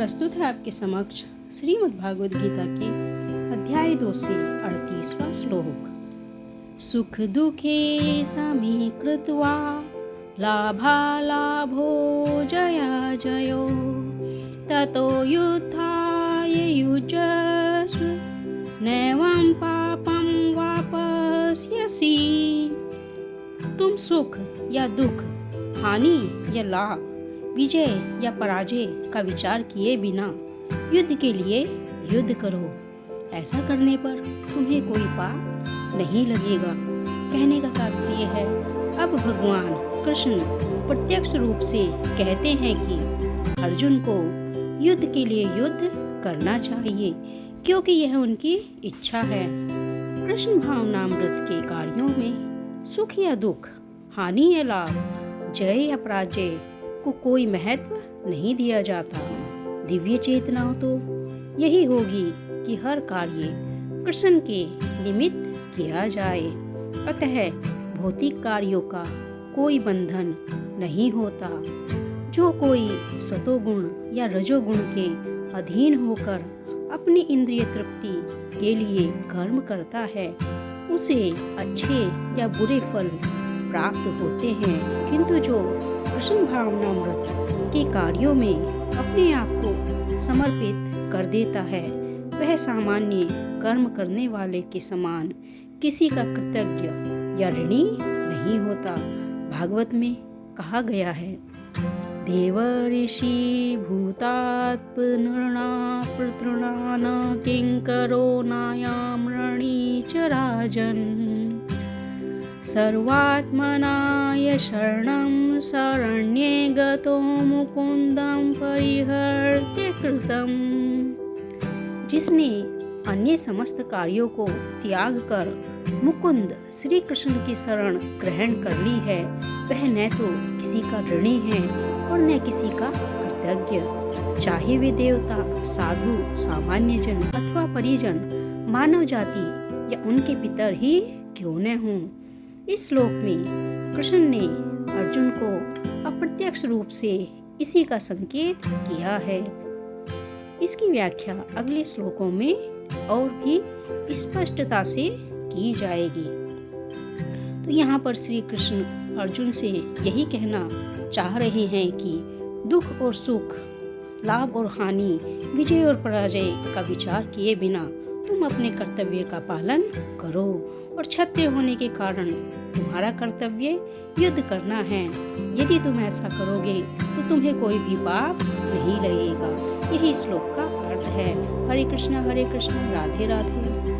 प्रस्तुत है आपके समक्ष श्रीमद् भागवत गीता के अध्याय 2 से 38वां श्लोक। सुख दुखे समीकृत्वा लाभालाभो जया जयो ततो युद्धाय युजस्व नैवं पापं वापस्यसि। तुम सुख या दुख, हानि या लाभ, विजय या पराजय का विचार किए बिना युद्ध के लिए युद्ध करो। ऐसा करने पर तुम्हें कोई पाप नहीं लगेगा। कहने का तात्पर्य है, अब भगवान कृष्ण प्रत्यक्ष रूप से कहते हैं कि अर्जुन को युद्ध के लिए युद्ध करना चाहिए, क्योंकि यह उनकी इच्छा है। कृष्ण भावनामृत के कार्यों में सुख या दुख, हानि या लाभ, जय या पराजय को कोई महत्व नहीं दिया जाता। दिव्य चेतना तो यही होगी कि हर कार्य कृष्ण के निमित्त किया जाए। अतः भौतिक कार्यों का कोई बंधन नहीं होता। जो कोई सतोगुण या रजोगुण के अधीन होकर अपनी इंद्रिय तृप्ति के लिए कर्म करता है, उसे अच्छे या बुरे फल प्राप्त होते हैं। किंतु जो कृष्ण भावनामृत के कार्यों में अपने आप को समर्पित कर देता है, वह सामान्य कर्म करने वाले के समान किसी का कृतज्ञ या ऋणी नहीं होता। भागवत में कहा गया है, देव ऋषि भूतात्प नृणा प्रतृणा न किंकरो नायाम ऋणी च राजन् सर्वात्मनाय शरणं शरण्ये गतो मुकुन्दं परिहर्त्य कृतम्। जिसने अन्य समस्त कार्यों को त्याग कर मुकुंद श्री कृष्ण की शरण ग्रहण कर ली है, वह न तो किसी का ऋणी है और न किसी का कृतज्ञ। चाहे वे देवता, साधु, सामान्य जन अथवा परिजन, मानव जाति या उनके पितर ही क्यों न हों। इस श्लोक में कृष्ण ने अर्जुन को अप्रत्यक्ष रूप से इसी का संकेत किया है। इसकी व्याख्या अगले श्लोकों में और भी स्पष्टता से की जाएगी। तो यहाँ पर श्री कृष्ण अर्जुन से यही कहना चाह रहे हैं कि दुख और सुख, लाभ और हानि, विजय और पराजय का विचार किए बिना तुम अपने कर्तव्य का पालन करो। और क्षत्रिय होने के कारण तुम्हारा कर्तव्य युद्ध करना है। यदि तुम ऐसा करोगे तो तुम्हें कोई भी पाप नहीं लगेगा। यही श्लोक का अर्थ है। हरे कृष्ण राधे राधे।